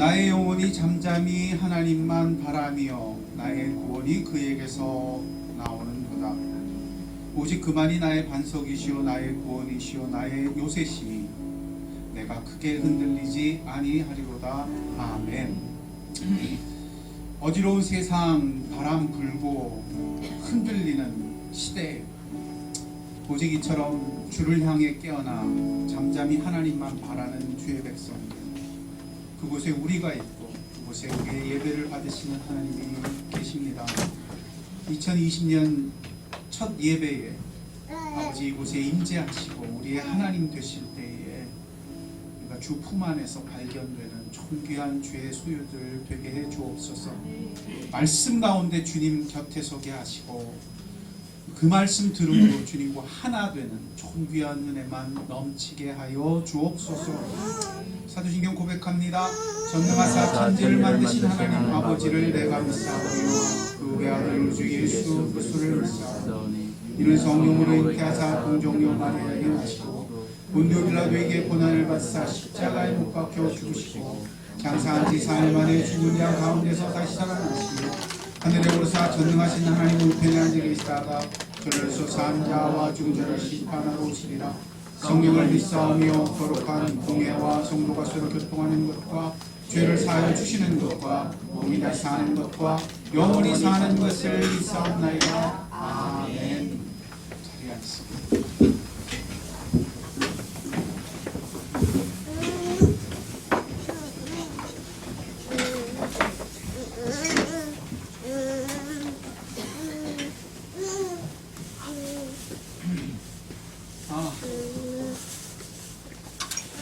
나의 영혼이 잠잠히 하나님만 바라며 나의 구원이 그에게서 나오는도다. 오직 그만이 나의 반석이시오 나의 구원이시오 나의 요새시니 내가 크게 흔들리지 아니하리로다. 아멘. 어지러운 세상, 바람 불고 흔들리는 시대, 오직 이처럼 주를 향해 깨어나 잠잠히 하나님만 바라는 주의 백성들, 그곳에 우리가 있고 그곳에 우리의 예배를 받으시는 하나님이 계십니다. 2020년 첫 예배에 아버지 이곳에 임재하시고 우리의 하나님 되실 때에 우리가 주 품 안에서 발견되는 존귀한 주의 소유들 되게 해 주옵소서. 말씀 가운데 주님 곁에 서게 하시고 그 말씀 들음으로 주님과 하나 되는 존귀한 은혜만 넘치게 하여 주옵소서. 사도신경 고백합니다. 전능하사 천지를 만드신 하나님 아버지를 내가 믿사오며 그 외아들 주 예수 그리스도를 믿사오니 이는 성령으로 잉태하사 공정령 마리아에게 나시고 본디오 빌라도에게 고난을 받사 십자가에 못 박혀 죽으시고 장사한 지 4일 만에 죽은 자 가운데서 다시 살아나시며 하늘에 오르사 전능하신 하나님 우편에 앉아 계시다가 저를 산 자와 죽은 자를 심판하러 오시리라. 성령을 믿사오며 거룩한 공예와 성도가 서로 교통하는 것과 죄를 사하여 주시는 것과 몸이 다시 사는 것과 영원히 사는 것을 믿사옵나이다. 아멘. 자리에 앉습니다.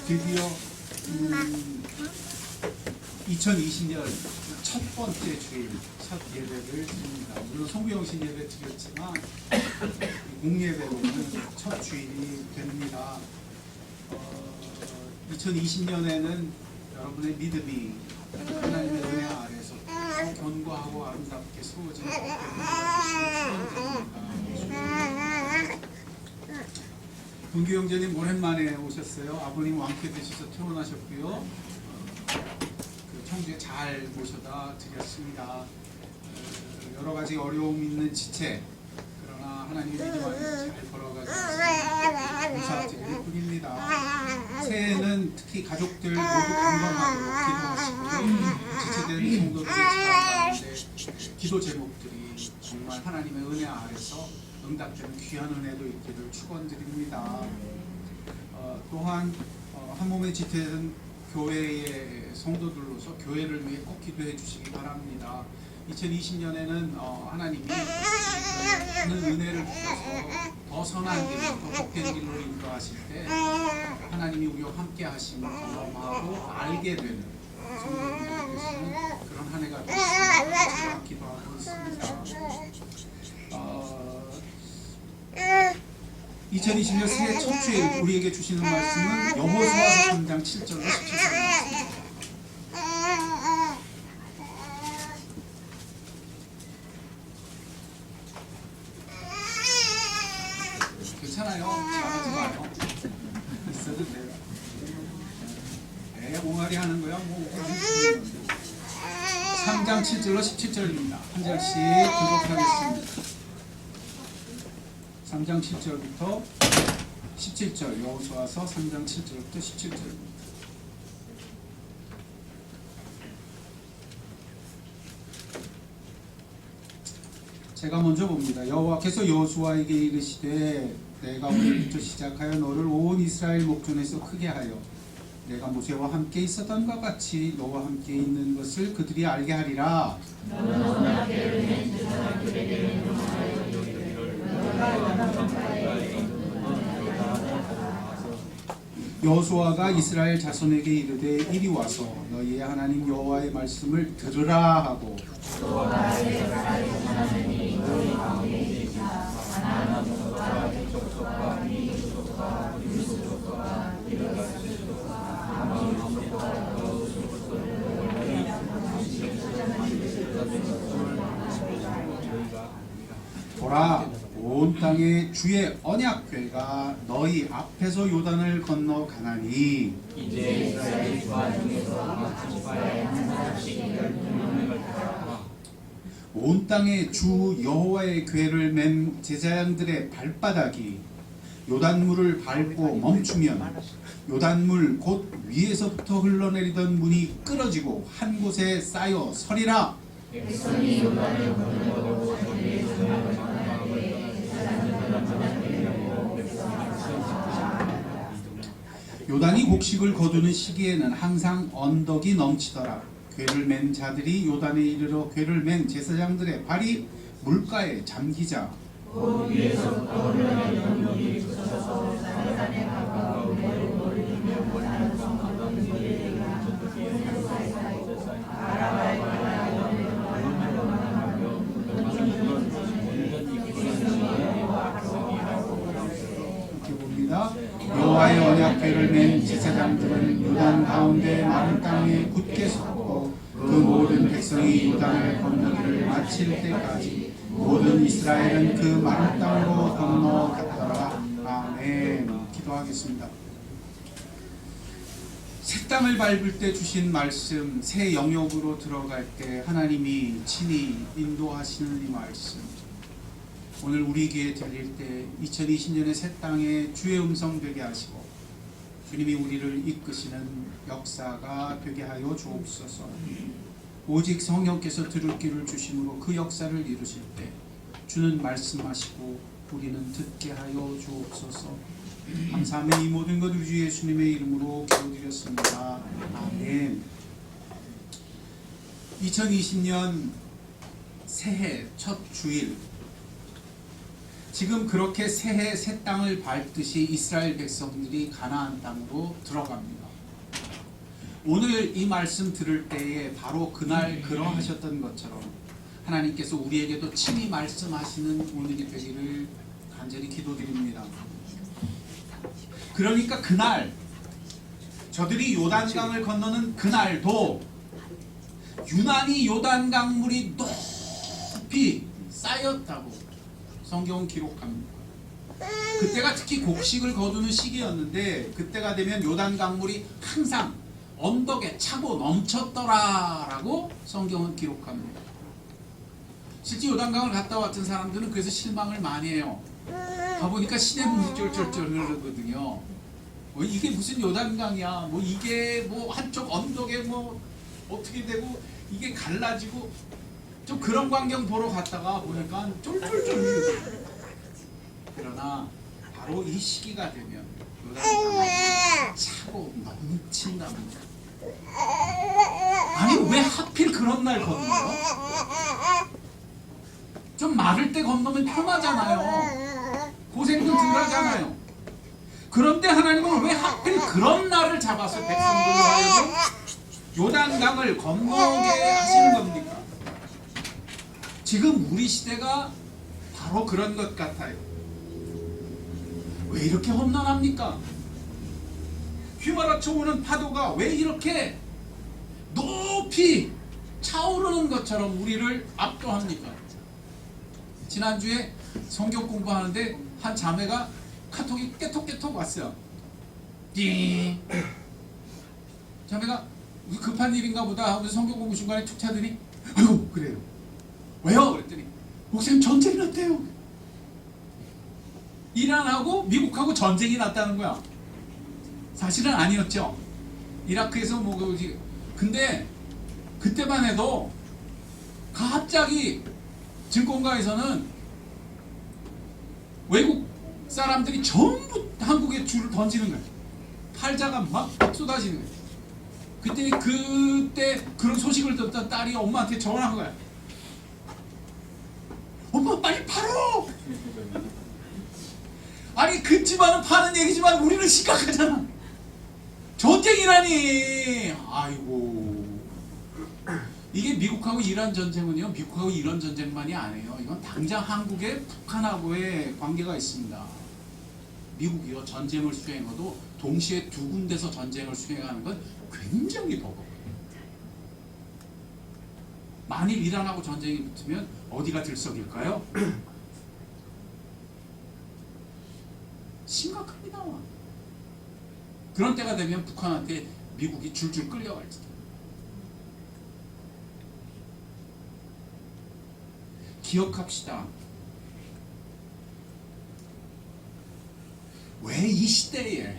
드디어 2020년 첫 번째 주일 첫 예배를 드립니다. 물론 송구영신 예배 드렸지만 공예배로는 첫 주일이 됩니다. 2020년에는 여러분의 믿음이 하나님의 은혜 아래서 견고하고 아름답게 세워지는 것을 축원드립니다. 문규 형제님 오랜만에 오셨어요. 아버님 왕쾌 되셔서 퇴원하셨고요. 그 청주에 잘 모셔다 드렸습니다. 여러 가지 어려움 있는 지체, 그러나 하나님의 믿음 안에서 잘 걸어가지고 감사드릴 뿐입니다. 새해에는 특히 가족들 모두 건강하도록 기도하시고요. 지체된 성도들의 집안 가운데 기도 제목들이 정말 하나님의 은혜 아래서 응답되는 귀한 은혜도 있기를 축원드립니다. 또한 한 몸에 지체된 교회의 성도들로서 교회를 위해 꼭 기도해 주시기 바랍니다. 2020년에는 하나님이 큰 은혜를 주셔서 더 선한 길, 더 복된 길로 인도하실 때 하나님이 우리와 함께 하심을 경험하고 알게 되는 성도들에게서는 그런 한 해가 되시기를 제가 기도하고 있습니다. 2020년 새해 첫 주에 우리에게 주시는 말씀은 여호수아서 3장 7절로 17절입니다. 괜찮아요. 잘하지 마요. 있어도 돼요. 옹알이 하는 거야. 뭐 3장 7절로 17절입니다. 한 절씩 듣도록 하겠습니다. 3장 7절부터 17절, 여호수아서 3장 7절부터 17절입니다. 제가 먼저 봅니다. 여호와께서 여호수아에게 이르시되 내가 오늘부터 시작하여 너를 온 이스라엘 목전에서 크게 하여 내가 모세와 함께 있었던 것 같이 너와 함께 있는 것을 그들이 알게 하리라. 여호수아가 이스라엘 자손에게 이르되 이리 와서 너희의 하나님 여호와의 말씀을 들으라 하고 보라 온 땅에 땅에 주의 언약궤가 너희 앞에서 요단을 건너 가나니 이제 이스라엘 지파 중에서 각 지파에 한 사람씩 12명을 택하라. 온 땅에 주 여호와의 궤를 맨 제사장들의 발바닥이 요단물을 밟고 멈추면 요단물 곧 위에서부터 흘러내리던 문이 끊어지고 한 곳에 쌓여 서리라. 백성이 요단을 건너고 자기의 성을 방황하고 요단이 곡식을 거두는 시기에는 항상 언덕이 넘치더라. 궤를 맨 자들이 요단에 이르러 궤를 맨 제사장들의 발이 물가에 잠기자 곧 위에서부터 흘러내리던 물이 그쳐서 산에 가까운 머리를 이며 멀리서 가던 물이 저쪽에 아라바에 이렇게 봅니다. 여호와의 언약궤를 맨 제사장들은 요단 가운데 마른 땅에 굳게 섰고 그 모든 백성이 요단을 건너기를 마칠 때까지 모든 이스라엘은 그 마른 땅으로 건너갔더라. 아멘. 기도하겠습니다. 새 땅을 밟을 때 주신 말씀, 새 영역으로 들어갈 때 하나님이 친히 인도하시는 이 말씀, 오늘 우리 귀에 들릴 때 2020년의 새 땅에 주의 음성 되게 하시고 주님이 우리를 이끄시는 역사가 되게 하여 주옵소서. 오직 성령께서 들을 귀를 주심으로 그 역사를 이루실 때 주는 말씀하시고 우리는 듣게 하여 주옵소서. 감사하며 이 모든 것 우리 주 예수님의 이름으로 기도드렸습니다. 아멘. 2020년 새해 첫 주일, 지금 그렇게 새해 새 땅을 밟듯이 이스라엘 백성들이 가나안 땅으로 들어갑니다. 오늘 이 말씀 들을 때에 바로 그날 그러하셨던 것처럼 하나님께서 우리에게도 친히 말씀하시는 오늘이 되기를 간절히 기도드립니다. 그러니까 그날 저들이 요단강을 건너는 그날도 유난히 요단강물이 높이 쌓였다고 성경은 기록합니다. 그때가 특히 곡식을 거두는 시기였는데 그때가 되면 요단강물이 항상 언덕에 차고 넘쳤더라라고 성경은 기록합니다. 실제 요단강을 갔다 왔던 사람들은 그래서 실망을 많이 해요. 가보니까 시냇물이 쫄쫄쫄 흐르거든요. 이게 무슨 요단강이야? 뭐 이게 뭐 한쪽 언덕에 뭐 어떻게 되고 이게 갈라지고 좀 그런 광경 보러 갔다가 보니까 쫄쫄쫄 흐르고. 그러나 바로 이 시기가 되면 요단강이 차고 넘친답니다. 아니 왜 하필 그런 날 건너요? 좀 마를 때 건너면 편하잖아요. 고생도 덜 하잖아요. 그런데 하나님은 왜 하필 그런 날을 잡아서 백성들을 하여금 요단강을 건너게 하시는 겁니까? 지금 우리 시대가 바로 그런 것 같아요. 왜 이렇게 험난합니까? 휘몰아쳐 오는 파도가 왜 이렇게 높이 차오르는 것처럼 우리를 압도합니까? 지난주에 성경 공부하는데 한 자매가 카톡이 깨톡깨톡 왔어요. 띵. 자매가 급한 일인가 보다 하면서 성경 공부 중간에 툭 차더니 아이고 그래요. 왜요? 그랬더니 목사님 전쟁이 났대요. 이란하고 미국하고 전쟁이 났다는 거야. 사실은 아니었죠. 이라크에서 뭐 근데 그때만 해도 갑자기 증권가에서는 외국 사람들이 전부 한국에 줄을 던지는 거야. 팔자가 막 쏟아지는 거야. 그때 그런 소식을 듣던 딸이 엄마한테 전화한 거야. 엄마 빨리 팔어. 아니 그 집안은 파는 얘기지만 우리는 심각하잖아. 전쟁이라니. 아이고. 이게 미국하고 이란 전쟁은요, 미국하고 이란 전쟁만이 아니에요. 이건 당장 한국의 북한하고의 관계가 있습니다. 미국이요 전쟁을 수행해도 동시에 두 군데서 전쟁을 수행하는 건 굉장히 버거워요. 만일 이란하고 전쟁이 붙으면 어디가 들썩일까요? 심각합니다. 그런 때가 되면 북한한테 미국이 줄줄 끌려갈지도. 기억합시다. 왜 이 시대에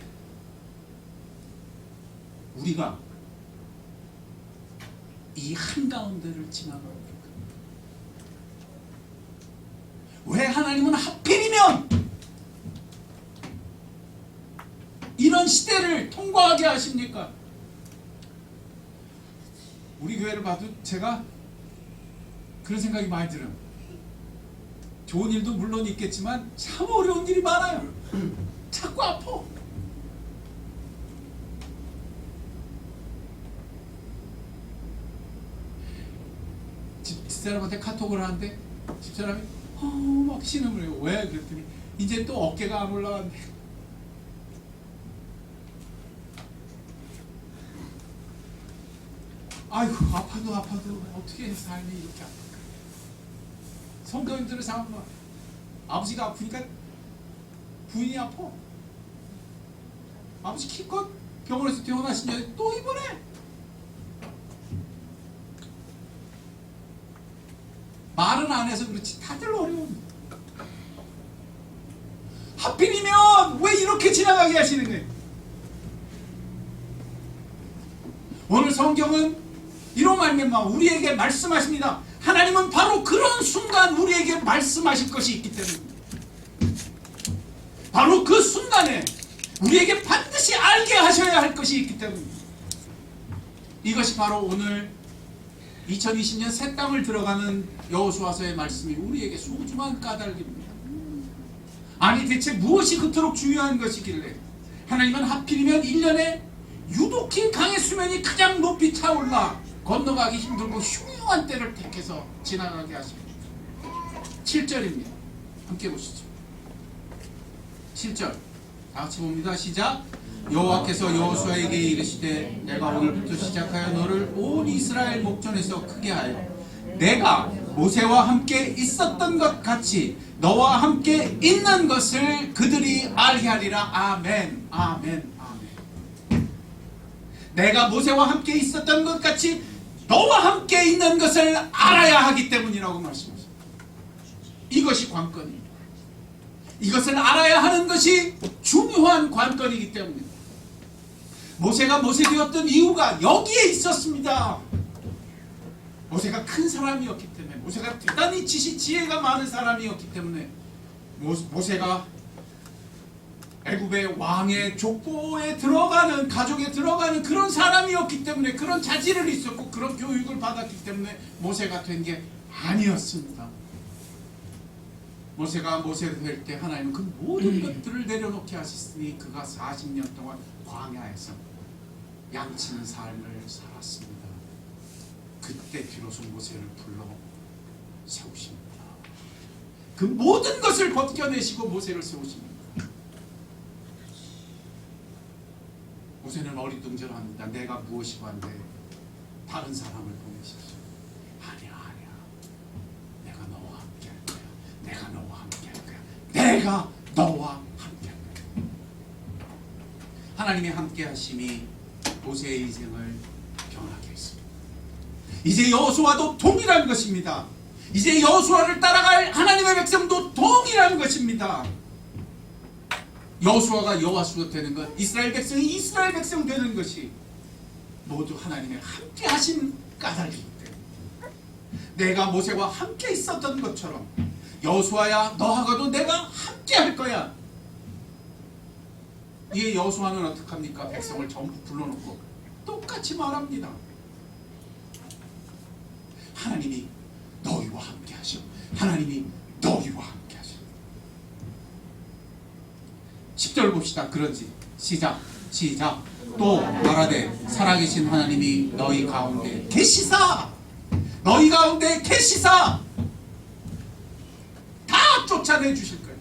우리가 이 한가운데를 지나가고 있을까? 왜 하나님은 하필이면 이런 시대를 통과하게 하십니까? 우리 교회를 봐도 제가 그런 생각이 많이 들어요. 좋은 일도 물론 있겠지만 참 어려운 일이 많아요. 자꾸 아파. 집사람한테 카톡을 하는데 집사람이 막 신음을 해요. 왜? 그랬더니 이제 또 어깨가 안 올라간대. 아이고 아파도 어떻게 삶이 이렇게 아플까? 성도님들을 생각하면 아버지가 아프니까 부인이 아파. 아버지 키껏 병원에서 퇴원하신 년에 또 입원해. 말은 안 해서 그렇지 다들 어려운. 하필이면 왜 이렇게 지나가게 하시는 거예요? 오늘 성경은 이런 말씀만 우리에게 말씀하십니다. 하나님은 바로 그런 순간 우리에게 말씀하실 것이 있기 때문입니다. 바로 그 순간에 우리에게 반드시 알게 하셔야 할 것이 있기 때문입니다. 이것이 바로 오늘 2020년 새 땅을 들어가는 여호수아서의 말씀이 우리에게 소중한 까닭입니다. 아니 대체 무엇이 그토록 중요한 것이길래 하나님은 하필이면 1년에 유독히 강의 수면이 가장 높이 차올라 건너가기 힘들고 흉흉한 때를 택해서 지나가게 하십니다. 7절입니다. 함께 보시죠. 7절 다 같이 봅니다. 시작. 여호와께서 여호수아에게 이르시되 내가 오늘부터 시작하여 너를 온 이스라엘 목전에서 크게 하여 내가 모세와 함께 있었던 것 같이 너와 함께 있는 것을 그들이 알게 하리라. 아멘 아멘 아멘. 내가 모세와 함께 있었던 것 같이 너와 함께 있는 것을 알아야 하기 때문이라고 말씀하십니다. 이것이 관건입니다. 이것을 알아야 하는 것이 중요한 관건이기 때문입니다. 모세가 모세 되었던 이유가 여기에 있었습니다. 모세가 큰 사람이었기 때문에, 모세가 대단히 지혜가 많은 사람이었기 때문에, 모세가 애굽의 왕의 족보에 들어가는, 가족에 들어가는 그런 사람이었기 때문에, 그런 자질을 있었고 그런 교육을 받았기 때문에 모세가 된 게 아니었습니다. 모세가 모세가 될 때 하나님은 그 모든 것들을 내려놓게 하셨으니 그가 40년 동안 광야에서 양치는 삶을 살았습니다. 그때 비로소 모세를 불러 세우십니다. 그 모든 것을 벗겨내시고 모세를 세우십니다. 모세는 어리둥절합니다. 내가 무엇이 반대 다른 사람을 보내십시오. 아니야. 내가 너와 함께 할 거야. 내가 너와 함께 할 거야. 내가 너와 함께 할 거야. 하나님의 함께 하심이 모세의 인생을 변하게 했습니다. 이제 여호수아도 동일한 것입니다. 이제 여호수아를 따라갈 하나님의 백성도 동일한 것입니다. 여호수아가 여호수아 되는 것, 이스라엘 백성이 이스라엘 백성 되는 것이 모두 하나님의 함께 하신 까닭이기 때문에 내가 모세와 함께 있었던 것처럼 여호수아야 너하고도 내가 함께 할 거야. 이에 여호수아는 어떻게 합니까? 백성을 전부 불러놓고 똑같이 말합니다. 하나님이 너희와 함께 하시오. 하나님이 너희와 함께 하시오. 10절 봅시다. 그런지 시작. 또 말하되 살아계신 하나님이 너희 가운데 계시사, 너희 가운데 계시사 다 쫓아내 주실 거예요.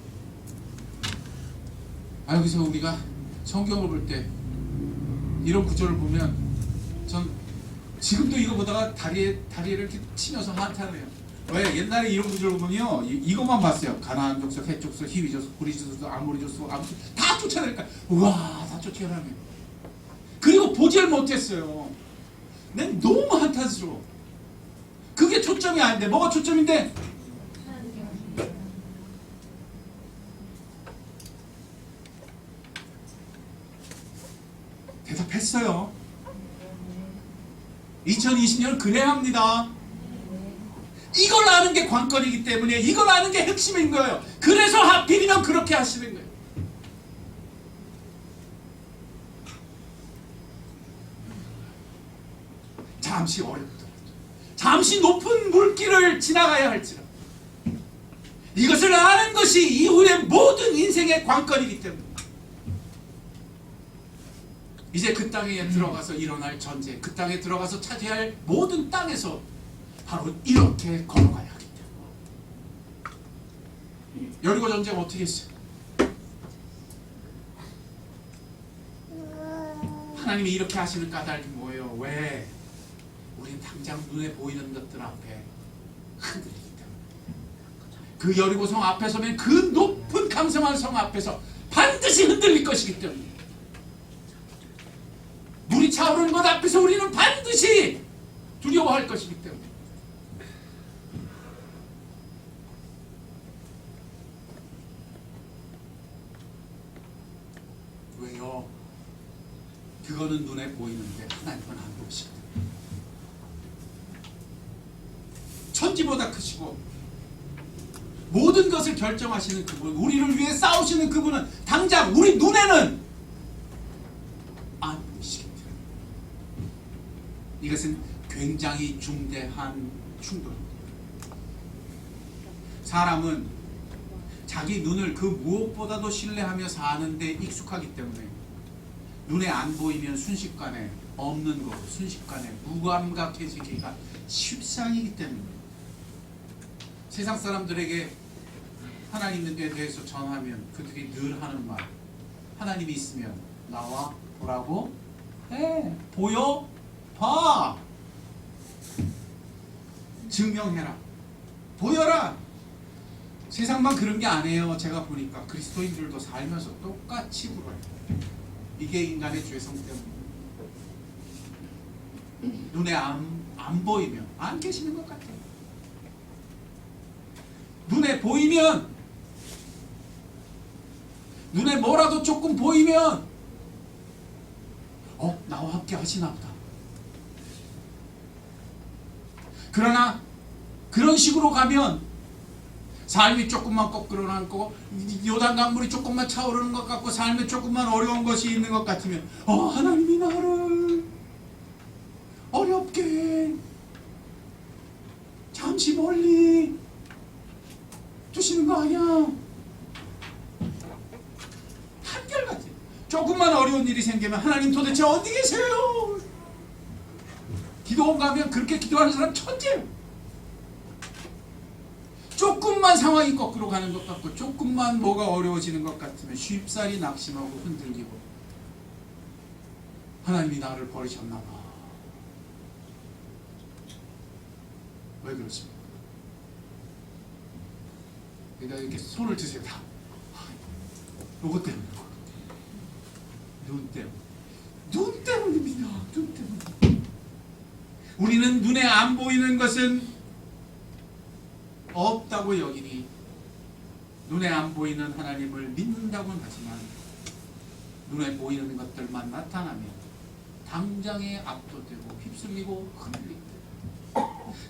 여기서 우리가 성경을 볼 때 이런 구절을 보면 전 지금도 이거 보다가 다리를 이렇게 치면서 한탄해요. 왜 옛날에 이런 구절 보면요 이것만 봤어요. 가나안 족속, 헷 족속, 히위 족속, 브리스 족속, 아모리 족속, 아무튼 다 쫓아내니까 우와 다 쫓아내면 그리고 보질 못했어요. 난 너무 한탄스러워. 그게 초점이 아닌데 뭐가 초점인데? 대답했어요. 2020년 그래야 합니다. 이걸 아는 게 관건이기 때문에 이걸 아는 게 핵심인 거예요. 그래서 하필이면 그렇게 하시는 거예요. 잠시 어렵다. 잠시 높은 물길을 지나가야 할지라. 이것을 아는 것이 이후의 모든 인생의 관건이기 때문에 이제 그 땅에 들어가서 일어날 전쟁, 그 땅에 들어가서 차지할 모든 땅에서 바로 이렇게 걸어가야 하기 때문에. 여리고 전쟁 어떻게 했어요? 하나님이 이렇게 하시는 까닭이 뭐예요? 왜? 우리는 당장 눈에 보이는 것들 앞에 흔들리기 때문에. 그 여리고 성 앞에 서면 그 높은 강성한 성 앞에서 반드시 흔들릴 것이기 때문에. 물이 차오르는 것 앞에서 우리는 반드시 두려워할 것이기 때문에. 왜요? 그거는 눈에 보이는데 하나님은 안 보시기 때문에. 천지보다 크시고 모든 것을 결정하시는 그분, 우리를 위해 싸우시는 그분은 당장 우리 눈에는 안 보이시기 때문에. 이것은 굉장히 중대한 충돌입니다. 사람은 자기 눈을 그 무엇보다도 신뢰하며 사는데 익숙하기 때문에 눈에 안 보이면 순식간에 없는 거, 순식간에 무감각해지기가 쉽상이기 때문에 세상 사람들에게 하나님에 대해서 전하면 그들이 늘 하는 말, 하나님이 있으면 나와 보라고 해, 보여 봐, 증명해라, 보여라. 세상만 그런 게 아니에요. 제가 보니까 그리스도인들도 살면서 똑같이 굴어요. 이게 인간의 죄성 때문에. 눈에 안 보이면 안 계시는 것 같아요. 눈에 보이면, 눈에 뭐라도 조금 보이면 나와 함께 하시나 보다. 그러나 그런 식으로 가면 삶이 조금만 거꾸로 남고 요단 강물이 조금만 차오르는 것 같고 삶에 조금만 어려운 것이 있는 것 같으면 하나님이 나를 어렵게 잠시 멀리 두시는 거 아니야. 한결같아. 조금만 어려운 일이 생기면 하나님 도대체 어디 계세요? 기도원 가면 그렇게 기도하는 사람 천재예요. 조금만 상황이 거꾸로 가는 것 같고 조금만 뭐가 어려워지는 것 같으면 쉽사리 낙심하고 흔들리고 하나님이 나를 버리셨나 봐. 왜 그러십니까? 그러니까 이렇게 손을 드세요. 다. 요것 때문에. 눈 때문에. 눈 때문입니다. 눈 때문에. 우리는 눈에 안 보이는 것은 없다고 여기니 눈에 안 보이는 하나님을 믿는다고는 하지만 눈에 보이는 것들만 나타나면 당장에 압도되고 휩쓸리고 흔들리고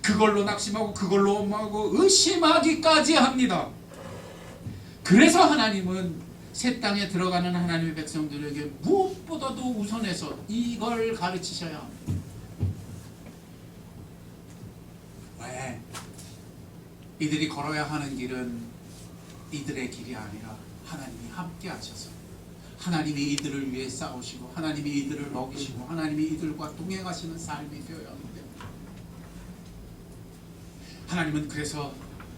그걸로 낙심하고 그걸로 원망하고 의심하기까지 합니다. 그래서 하나님은 새 땅에 들어가는 하나님의 백성들에게 무엇보다도 우선해서 이걸 가르치셔야 합니다. 왜? 이들이 걸어야 하는 길은 이들의 길이 아니라 하나님이 함께 하셔서 하나님이 이들을 위해 싸우시고 하나님이 이들을 먹이시고 하나님이 이들과 동행하시는 삶이 되어야 하는데 하나님은 그래서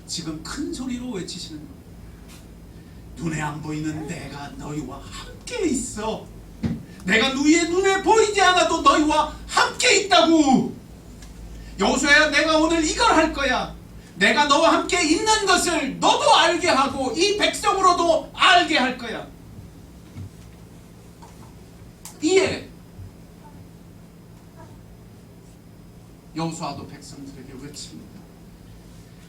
지금 큰 소리로 외치시는 겁니다. 눈에 안 보이는 내가 너희와 함께 있어. 내가 너희의 눈에 보이지 않아도 너희와 함께 있다고. 여호수아야, 내가 오늘 이걸 할 거야. 내가 너와 함께 있는 것을 너도 알게 하고 이 백성으로도 알게 할 거야. 이에 여호수아도 백성들에게 외칩니다.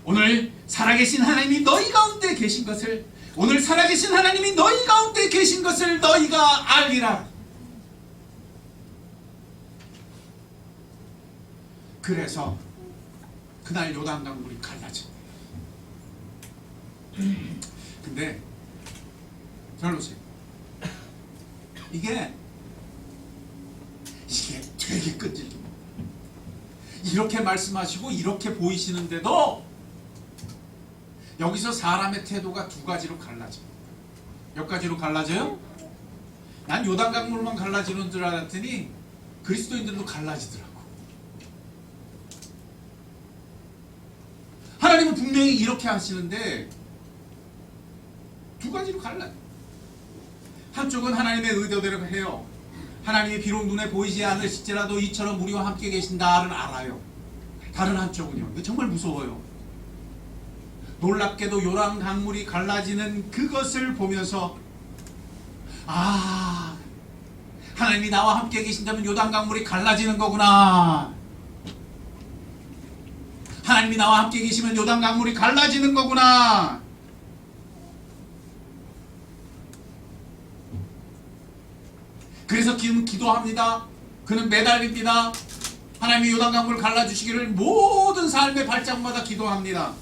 오늘 살아계신 하나님이 너희 가운데 계신 것을, 오늘 살아계신 하나님이 너희 가운데 계신 것을 너희가 알리라. 그래서 그날 요단강물이 갈라집니다. 근데 잘 보세요. 이게 되게 끈질깁니다. 이렇게 말씀하시고 이렇게 보이시는데도 여기서 사람의 태도가 두 가지로 갈라집니다. 몇 가지로 갈라져요? 난 요단강물만 갈라지는 줄 알았더니 그리스도인들도 갈라지더라고. 하나님은 분명히 이렇게 하시는데 두 가지로 갈라요. 한쪽은 하나님의 의도대로 해요. 하나님이 비록 눈에 보이지 않으실지라도 이처럼 우리와 함께 계신다를 알아요. 다른 한쪽은요, 이거 정말 무서워요. 놀랍게도 요단 강물이 갈라지는 그것을 보면서 아, 하나님이 나와 함께 계신다면 요단 강물이 갈라지는 거구나. 하나님이 나와 함께 계시면 요단 강물이 갈라지는 거구나. 그래서 기도합니다. 그는 매달립니다. 하나님이 요단 강물을 갈라주시기를 모든 삶의 발짝마다 기도합니다.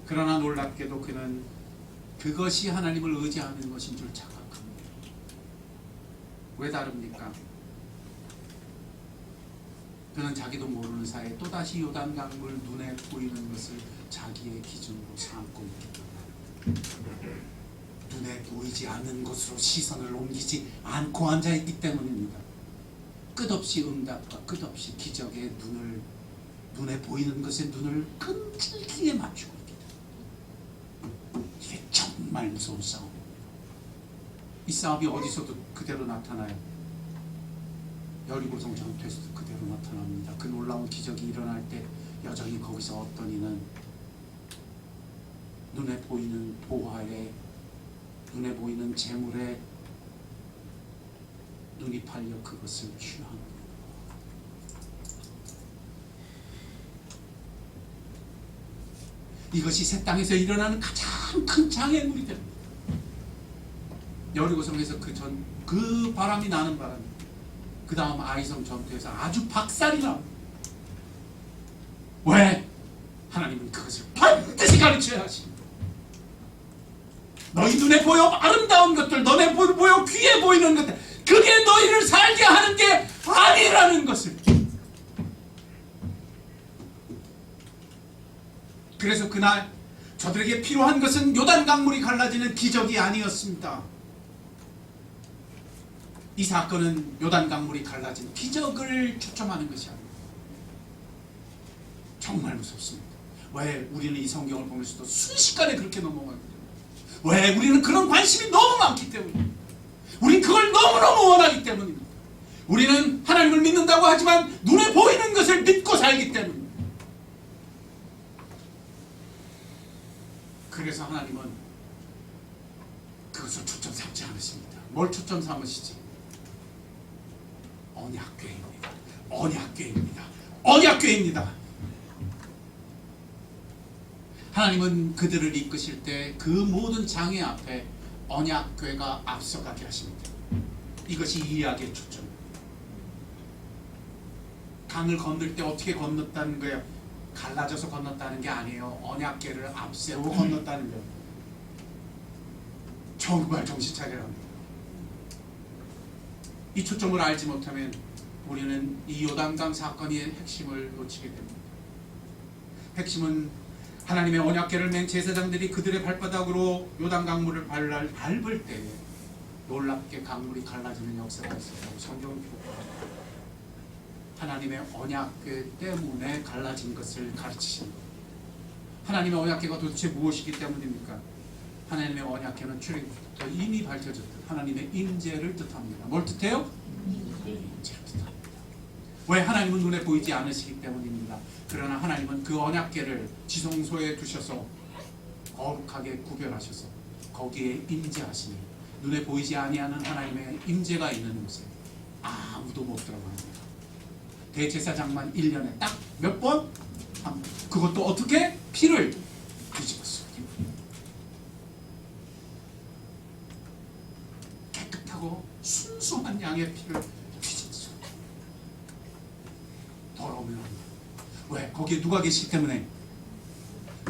그러나 놀랍게도 그는 그것이 하나님을 의지하는 것인 줄 착각합니다. 왜 다릅니까? 그는 자기도 모르는 사이에 또다시 요단 강물 눈에 보이는 것을 자기의 기준으로 삼고 있기 때문에, 눈에 보이지 않는 곳으로 시선을 옮기지 않고 앉아있기 때문입니다. 끝없이 응답과 끝없이 기적의 눈에 보이는 것에 눈을 끈질기게 맞추고 있기 때문에 이게 정말 무서운 싸움입니다. 이 싸움이 어디서도 그대로 나타나요. 여리고성 전투에서도 그대로 나타납니다. 그 놀라운 기적이 일어날 때 여전히 거기서 어떤 이는 눈에 보이는 보화에, 눈에 보이는 재물에 눈이 팔려 그것을 취합니다. 이것이 새 땅에서 일어나는 가장 큰 장애물이 됩니다. 여리고성에서 그 바람이 나는 바람이, 그 다음 아이성 전투에서 아주 박살이 납니다. 왜? 하나님은 그것을 반드시 가르쳐야 하십니다. 너희 눈에 보여 아름다운 것들, 너네 보여 귀에 보이는 것들, 그게 너희를 살게 하는 게 아니라는 것을. 그래서 그날 저들에게 필요한 것은 요단 강물이 갈라지는 기적이 아니었습니다. 이 사건은 요단 강물이 갈라진 기적을 초점하는 것이 아닙니다. 정말 무섭습니다. 왜? 우리는 이 성경을 보면서도 순식간에 그렇게 넘어가거든요. 왜? 우리는 그런 관심이 너무 많기 때문에, 우린 그걸 너무너무 원하기 때문입니다. 우리는 하나님을 믿는다고 하지만 눈에 보이는 것을 믿고 살기 때문입니다. 그래서 하나님은 그것을 초점 삼지 않으십니다. 뭘 초점 삼으시지? 언약궤입니다. 언약궤입니다. 언약궤입니다. 하나님은 그들을 이끄실 때 그 모든 장애 앞에 언약궤가 앞서가게 하십니다. 이것이 이야기의 초점입니다. 강을 건널 때 어떻게 건넜다는 거예요? 갈라져서 건넜다는 게 아니에요. 언약궤를 앞세우고 건넜다는 거예요. 정말 정신 차려야 합니다. 이 초점을 알지 못하면 우리는 이 요단강 사건의 핵심을 놓치게 됩니다. 핵심은 하나님의 언약궤를 맨 제사장들이 그들의 발바닥으로 요단 강물을 밟을 때 놀랍게 강물이 갈라지는 역사가 있었다고 성경은 기록합니다. 하나님의 언약궤 때문에 갈라진 것을 가르치십니다. 하나님의 언약궤가 도대체 무엇이기 때문입니까? 하나님의 언약궤는 출애굽부터 이미 밝혀졌던 하나님의 임재를 뜻합니다. 뭘 뜻해요? 임재를 뜻합니다. 왜? 하나님은 눈에 보이지 않으시기 때문입니다. 그러나 하나님은 그 언약궤를 지성소에 두셔서 거룩하게 구별하셔서 거기에 임재하시니 눈에 보이지 아니하는 하나님의 임재가 있는 곳에 아무도 못 들어갑니다. 대제사장만 1년에 딱 몇 번? 한 번. 그것도 어떻게? 피를 뒤집었어요. 깨끗하고 순수한 양의 피를 뒤집었어요. 더러우면 안 돼요. 왜? 거기에 누가 계시기 때문에.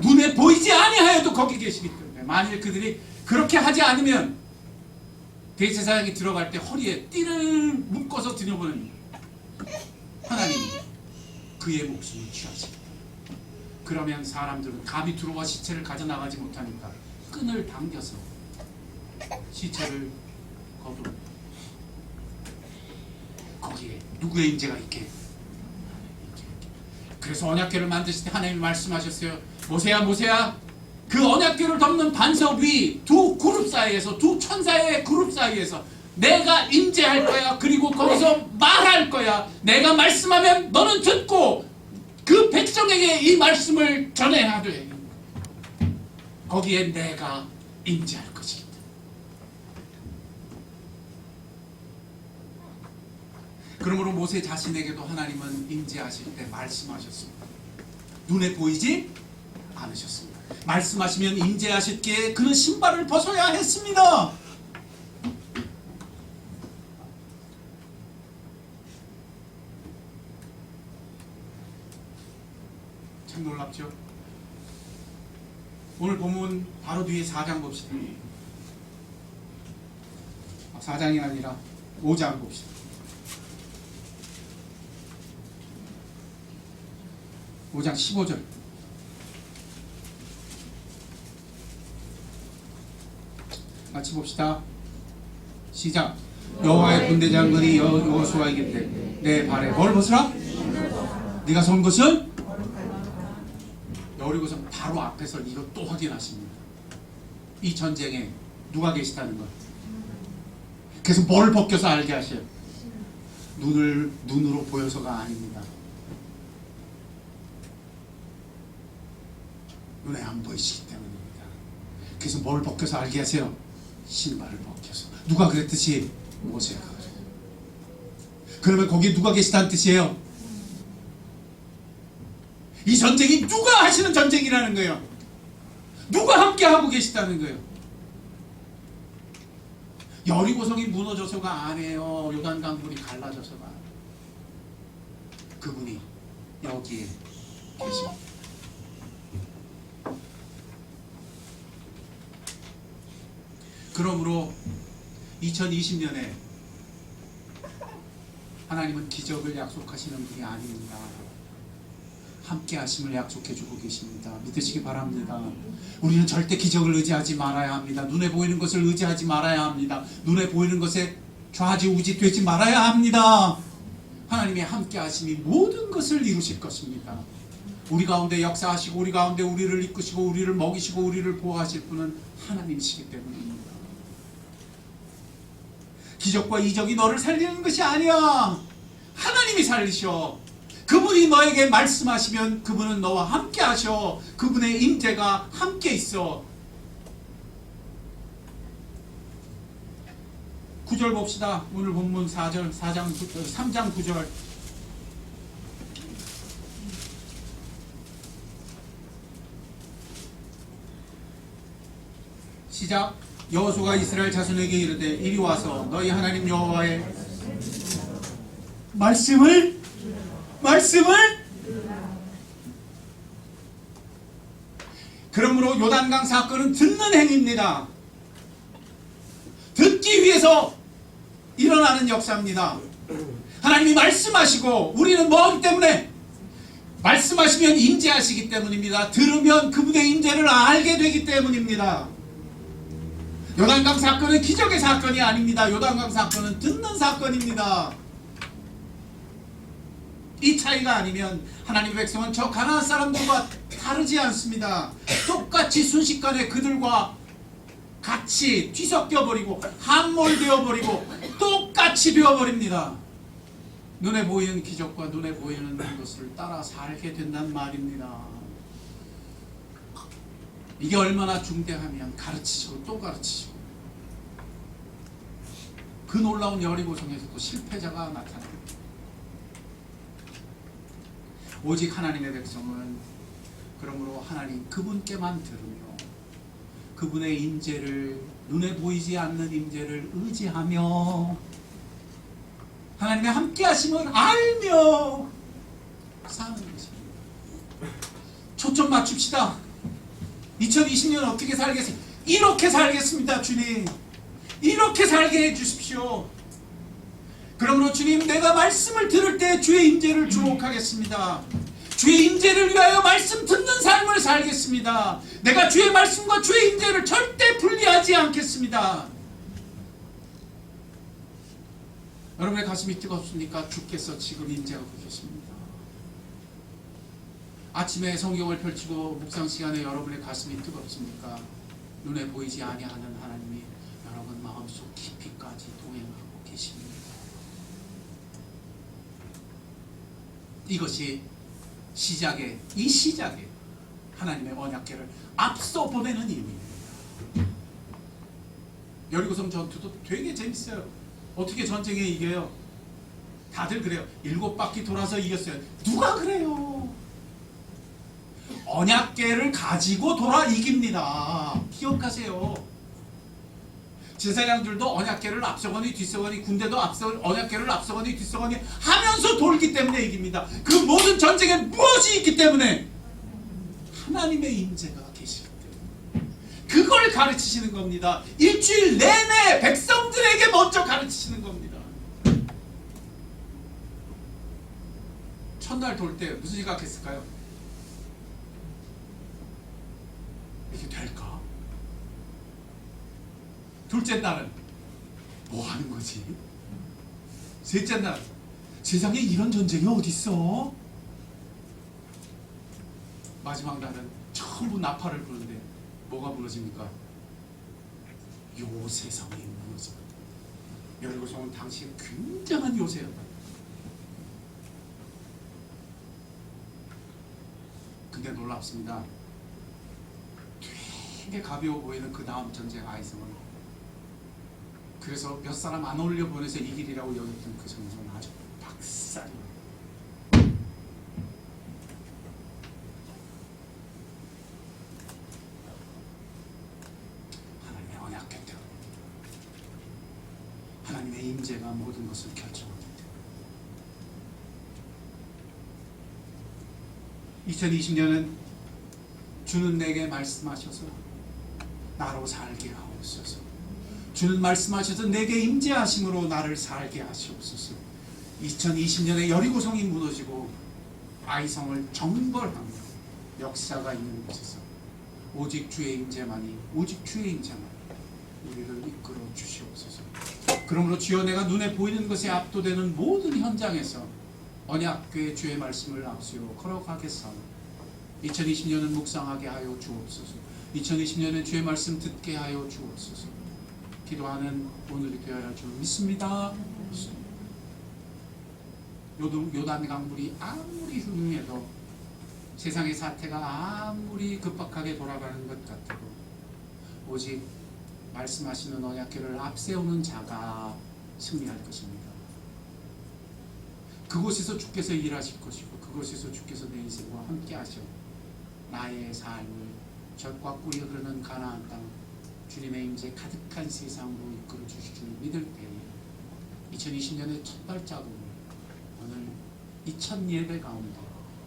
눈에 보이지 아니하여도 거기 계시기 때문에. 만일 그들이 그렇게 하지 않으면 대제사장이 들어갈 때 허리에 띠를 묶어서 들여보는 하나님이 그의 목숨을 취하십니다. 그러면 사람들은 감히 들어와 시체를 가져나가지 못하니까 끈을 당겨서 시체를 거두고 거기에 누구의 임재가 있게. 그래서 언약궤를 만드실 때 하나님이 말씀하셨어요. 모세야 그 언약궤를 덮는 반석 위 두 그룹 사이에서, 두 천사의 그룹 사이에서 내가 임재할 거야. 그리고 거기서 말할 거야. 내가 말씀하면 너는 듣고 그 백성에게 이 말씀을 전해야 돼. 거기에 내가 임재할 것이기 때문에. 그러므로 모세 자신에게도 하나님은 임재하실 때 말씀하셨습니다. 눈에 보이지 않으셨습니다. 말씀하시면 임재하셨기에 그는 신발을 벗어야 했습니다. 참 놀랍죠? 오늘 본문 바로 뒤에 4장 봅시다. 4장이 아니라 5장 봅시다. 5장 15절. 같이 봅시다. 시작. 여호와의 군대 장군이 여호수아에게 이르되 내 발에 뭘 벗으라? 네가 선 것은? 여리고성 바로 앞에서 이거 또 확인하십니다. 이 전쟁에 누가 계시다는 것. 그래서 뭘 벗겨서 알게 하셔요? 눈으로 보여서가 아닙니다. 눈에 안 보이시기 때문입니다. 그래서 뭘 벗겨서 알게 하세요? 신발을 벗겨서. 누가 그랬듯이? 모세가 그래요. 그러면 거기에 누가 계시다는 뜻이에요? 이 전쟁이 누가 하시는 전쟁이라는 거예요. 누가 함께 하고 계시다는 거예요. 여리고성이 무너져서가 아니에요. 요단강물이 갈라져서가. 그분이 여기에 계십니다. 그러므로 2020년에 하나님은 기적을 약속하시는 분이 아닙니다. 함께 하심을 약속해 주고 계십니다. 믿으시기 바랍니다. 우리는 절대 기적을 의지하지 말아야 합니다. 눈에 보이는 것을 의지하지 말아야 합니다. 눈에 보이는 것에 좌지우지 되지 말아야 합니다. 하나님의 함께 하심이 모든 것을 이루실 것입니다. 우리 가운데 역사하시고 우리 가운데 우리를 이끄시고 우리를 먹이시고 우리를 보호하실 분은 하나님이시기 때문입니다. 기적과 이적이 너를 살리는 것이 아니야. 하나님이 살리셔. 그분이 너에게 말씀하시면 그분은 너와 함께 하셔. 그분의 임재가 함께 있어. 9절 봅시다. 오늘 본문 3장 9절. 시작. 여호수아가 이스라엘 자손에게 이르되 이리 와서 너희 하나님 여호와의 말씀을 그러므로 요단강 사건은 듣는 행위입니다. 듣기 위해서 일어나는 역사입니다. 하나님이 말씀하시고 우리는 뭐하기 때문에? 말씀하시면 임재하시기 때문입니다. 들으면 그분의 임재를 알게 되기 때문입니다. 요단강 사건은 기적의 사건이 아닙니다. 요단강 사건은 듣는 사건입니다. 이 차이가 아니면 하나님의 백성은 저 가나안 사람들과 다르지 않습니다. 똑같이 순식간에 그들과 같이 뒤섞여 버리고 함몰되어 버리고 똑같이 되어 버립니다. 눈에 보이는 기적과 눈에 보이는 것을 따라 살게 된단 말입니다. 이게 얼마나 중대하면 가르치시고 또 가르치시고, 그 놀라운 여리고성에서도 실패자가 나타납니다. 오직 하나님의 백성은 그러므로 하나님 그분께만 들으며 그분의 임재를, 눈에 보이지 않는 임재를 의지하며 하나님의 함께 하심을 알며 사는 것입니다. 초점 맞춥시다. 2020년 어떻게 살겠습니까? 이렇게 살겠습니다. 주님, 이렇게 살게 해주십시오. 그러므로 주님, 내가 말씀을 들을 때 주의 임재를 주목하겠습니다. 주의 임재를 위하여 말씀 듣는 삶을 살겠습니다. 내가 주의 말씀과 주의 임재를 절대 분리하지 않겠습니다. 여러분의 가슴이 뜨겁습니까? 주께서 지금 임재하고 계십니다. 아침에 성경을 펼치고 묵상 시간에 여러분의 가슴이 뜨겁습니까? 눈에 보이지 아니하는 하나님이 여러분 마음속 깊이까지 동행하고 계십니다. 이것이 이 시작에 하나님의 언약궤를 앞서 보내는 의미입니다. 여리고성 전투도 되게 재밌어요. 어떻게 전쟁에 이겨요? 다들 그래요. 7바퀴 돌아서 이겼어요. 누가 그래요? 언약궤를 가지고 돌아 이깁니다. 기억하세요. 제사장들도 언약궤를 앞서거니 뒤서거니, 군대도 언약궤를 앞서거니 뒤서거니 하면서 돌기 때문에 이깁니다. 그 모든 전쟁에 무엇이 있기 때문에? 하나님의 임재가 계시기 때문에. 그걸 가르치시는 겁니다. 일주일 내내 백성들에게 먼저 가르치시는 겁니다. 첫날 돌 때 무슨 생각했을까요? 이게 될까? 둘째 날은 뭐 하는 거지? 셋째 날, 세상에 이런 전쟁이 어디 있어? 마지막 날은 전부 나팔을 부르는데 뭐가 무너집니까? 요새성이 무너집니다. 여리고성은 당시 굉장한 요새였다. 근데 놀랍습니다. 되게 가벼워 보이는 그 다음 전쟁 아이성은, 그래서 몇 사람 안 올려 보내서 이길이라고 여겼던 그 전쟁은 아주 박살이에요. 하나님의 언약궤 때문에, 하나님의 임재가 모든 것을 결정합니다. 2020년은 주는 내게 말씀하셔서 나로 살게 하옵소서. 주는 말씀하셔서 내게 임재하심으로 나를 살게 하시옵소서. 2020년에 여리고성이 무너지고 아이성을 정벌하며 역사가 있는 곳에서 오직 주의 임재만이, 오직 주의 임재만이 우리를 이끌어 주시옵소서. 그러므로 주여, 내가 눈에 보이는 것에 압도되는 모든 현장에서 언약궤 주의 말씀을 앞세워 걸어가겠사오니 2020년은 묵상하게 하여 주옵소서. 2020년은 주의 말씀 듣게 하여 주옵소서. 기도하는 오늘이 되어야 할 줄 믿습니다. 요단 강물이 아무리 흉해도, 세상의 사태가 아무리 급박하게 돌아가는 것 같아도 오직 말씀하시는 언약궤를 앞세우는 자가 승리할 것입니다. 그곳에서 주께서 일하실 것이고, 그곳에서 주께서 내 인생과 함께 하셔 나의 삶을 젖과 꿀이 흐르는 가나안 땅, 주님의 임재 가득한 세상으로 이끌어 주실 줄 믿을 때에 2020년의 첫 발자국을 오늘 이 첫 예배 가운데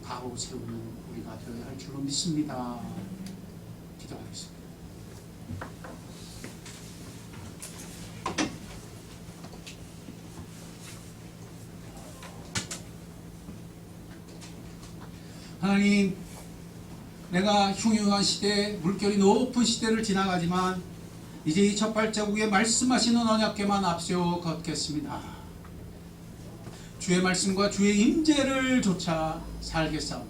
바로 세우는 우리가 되어야 할 줄로 믿습니다. 기도하겠습니다. 하나님, 내가 흉흉한 시대, 물결이 높은 시대를 지나가지만 이제 이 첫 발자국에 말씀하시는 언약궤만 앞세워 걷겠습니다. 주의 말씀과 주의 임재를 조차 살겠사오니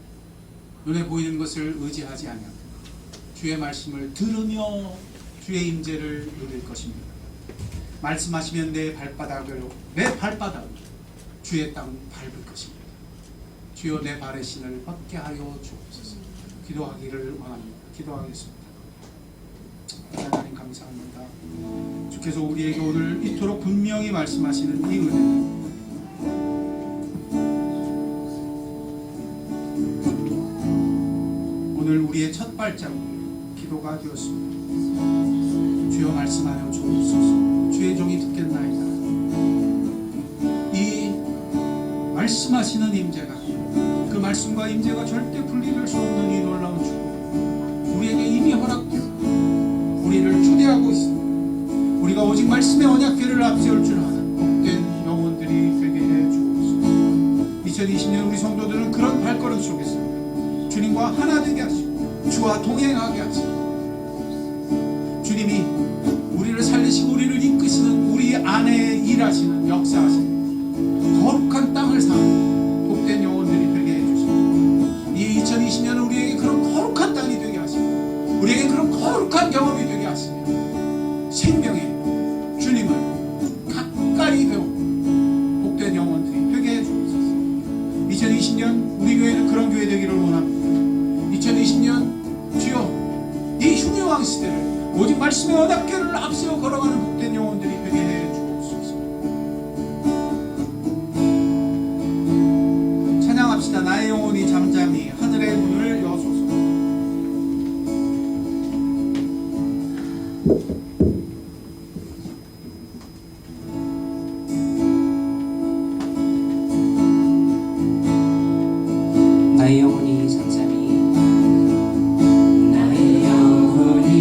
눈에 보이는 것을 의지하지 아니하고 주의 말씀을 들으며 주의 임재를 누릴 것입니다. 말씀하시면 내 발바닥을 주의 땅 밟을 것입니다. 주여 내 발의 신을 벗게 하여 주옵소서. 기도하기를 원합니다. 기도하겠습니다. 하나님 감사합니다. 주께서 우리에게 오늘 이토록 분명히 말씀하시는 이 은혜, 오늘 우리의 첫 발자국 기도가 되었습니다. 주여 말씀하여 주옵소서. 주의 종이 듣겠나이다. 이 말씀하시는 임재가, 그 말씀과 임재가 절대 분리될 수 없는 이 놀라운 축복, 우리에게 이미 허락되어 우리를 초대하고 있습니다. 우리가 오직 말씀의 언약궤를 앞세울 줄 아는 복된 영혼들이 되게 해 주옵소서. 2020년 우리 성도들은 그런 발걸음 속에서 주님과 하나 되게 하시고 주와 동행하게 하시고, 주님이 우리를 살리시고 우리를 이끄시는 우리 안에 일하시는 역사하시는 거룩한 땅을 사는 복된 영혼들이 되게 해주시고, 이 2020년은 우리에게 그런 거룩한 땅이 되게 하시고 우리에게 그런 거룩한 경험이 되게 하시며 생명의 주님을 가까이 배운 복된 영혼들이 되게 해주옵소서. 2020년 우리 교회는 그런 교회 되기를 원합니다. 2020년 주여 이 흉흉한 시대를 오직 말씀의 언약궤를 앞세워 걸어가는 복된 영혼들이 되게 해 주옵소서. 찬양합시다. 나의 영혼이 잠잠히 하늘의 문을 여소서. 나의 영혼이 잠잠히 나의 영혼이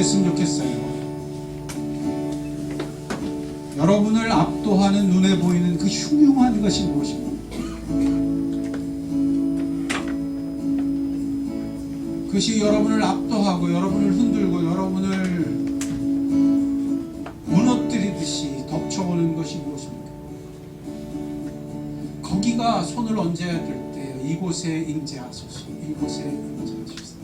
됐으면 좋겠어요. 여러분을 압도하는 눈에 보이는 그 흉흉한 것이 무엇입니까? 그것이 여러분을 압도하고 여러분을 흔들고 여러분을 무너뜨리듯이 덮쳐오는 것이 무엇입니까? 거기가 손을 얹어야 될 때 이곳에 임재하소서. 이곳에 임재하소서.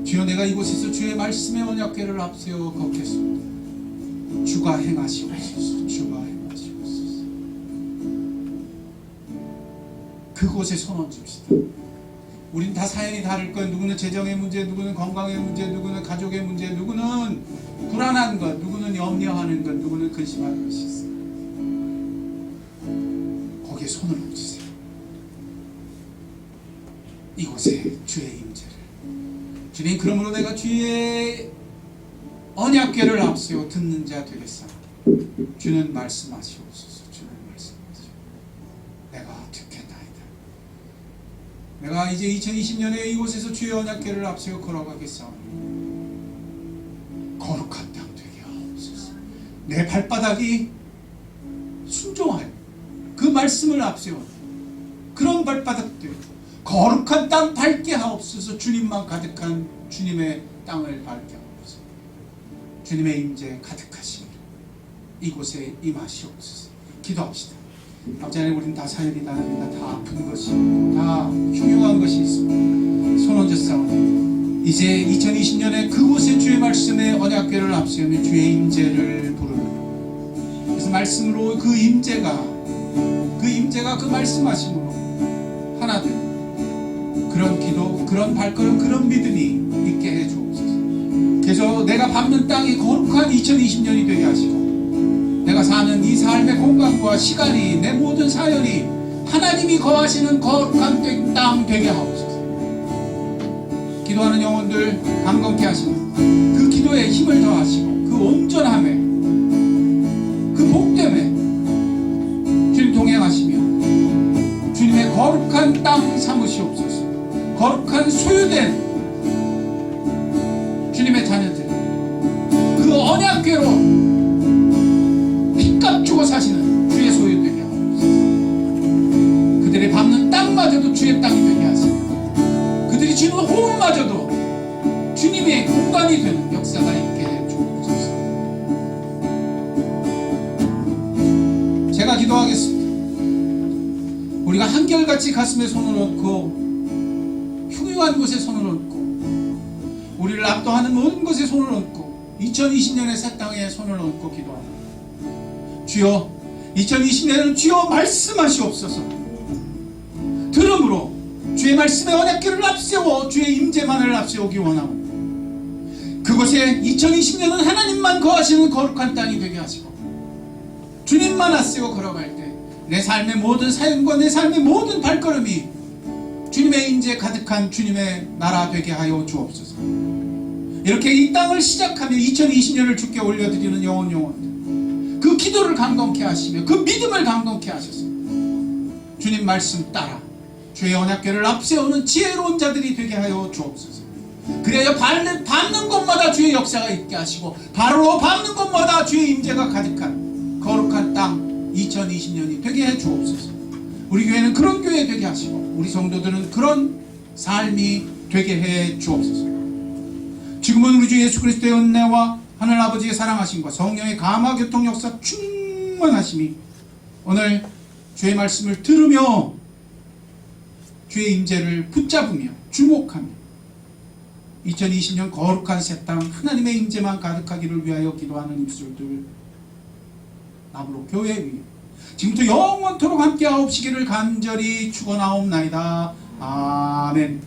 주여, 내가 이곳에서 주의 말씀의 언약궤를 앞세워 걷겠습니다. 주가 행하시옵소서. 주가 행하시옵소서. 그곳에 손 얹읍시다. 우린 다 사연이 다를 거예요. 누구는 재정의 문제, 누구는 건강의 문제, 누구는 가족의 문제, 누구는 불안한 것, 누구는 염려하는 것, 누구는 근심하는 것이 있어요. 거기에 손을 얹으세요. 이곳에 주의 임재를. 주님, 그러므로 내가 주의 언약궤를 앞세워 듣는 자 되겠사. 주는 말씀하시옵소서. 주는 말씀하시옵소서. 내가 듣겠나이다. 내가 이제 2020년에 이곳에서 주의 언약궤를 앞세워 걸어가겠사오니 거룩한 땅 되게 하옵소서. 내 발바닥이 순종하여 그 말씀을 앞세워 그런 발바닥 되고 거룩한 땅 밟게 하옵소서. 주님만 가득한 주님의 땅을 밟게 하옵소서. 주님의 임재 가득하시기를 이곳에 임하시옵소서. 기도합시다. 아버지 하나님, 우리는 다 사연이 다릅니다. 다 아픈 것이, 다 흉흉한 것이 있습니다. 손 얹어 싸우니 이제 2020년에 그곳에 주의 말씀의 언약궤를 앞세우며 주의 임재를 부르는, 그래서 말씀으로 그 임재가 그 말씀하심으로 하나 된 그런 기도, 그런 발걸음, 그런 믿음이 있게 해 주옵소서. 그래서 내가 밟는 땅이 거룩한 2020년이 되게 하시고, 내가 사는 이 삶의 공간과 시간이, 내 모든 사연이 하나님이 거하시는 거룩한 땅 되게 하옵소서. 기도하는 영혼들 강건케 하시고 그 기도에 힘을 더하시고 그 온전함에, 그 복됨에 주님 동행하시며 주님의 거룩한 땅 삼으시옵소서. 거룩한 소유된 주님의 자녀들, 그 언약궤로 핏값 주고 사시는 주의 소유 되게 하옵소서. 그들의 밟는 땅마저도 주의 땅이 되게 하시고 그들이 주는 호흡마저도 주님의 공간이 되는 역사가 있게 해 주옵소서. 제가 기도하겠습니다. 우리가 한결같이 가슴에 손을 얹고 흉흉한 곳에 손을 얹고 우리를 압도하는 모든 것에 손을 얹고 2020년의 새 땅에 손을 얹고 기도합니다. 주여, 2020년에는 주여 말씀하시옵소서. 들음으로 주의 말씀의 언약궤를 앞세워 주의 임재만을 앞세우기 원하고, 그곳에 2020년은 하나님만 거하시는 거룩한 땅이 되게 하시고 주님만 앞세워 걸어갈 때 내 삶의 모든 사연과 내 삶의 모든 발걸음이 주님의 임재 가득한 주님의 나라 되게 하여 주옵소서. 이렇게 이 땅을 시작하며 2020년을 주께 올려드리는 영혼들, 그 기도를 강건케 하시며 그 믿음을 강건케 하셔서 주님 말씀 따라 주의 언약궤를 앞세우는 지혜로운 자들이 되게 하여 주옵소서. 그래야 밟는 곳마다 주의 역사가 있게 하시고 바로 밟는 곳마다 주의 임재가 가득한 거룩한 땅 2020년이 되게 해 주옵소서. 우리 교회는 그런 교회 되게 하시고 우리 성도들은 그런 삶이 되게 해 주옵소서. 지금은 우리 주 예수 그리스도의 은혜와 하늘 아버지의 사랑하심과 성령의 감화 교통 역사 충만하심이 오늘 주의 말씀을 들으며 주의 임재를 붙잡으며 주목하며 2020년 거룩한 새 땅 하나님의 임재만 가득하기를 위하여 기도하는 입술들 나무로 교회 위에 지금부터 영원토록 함께 하옵시기를 간절히 축원하옵나이다. 아멘.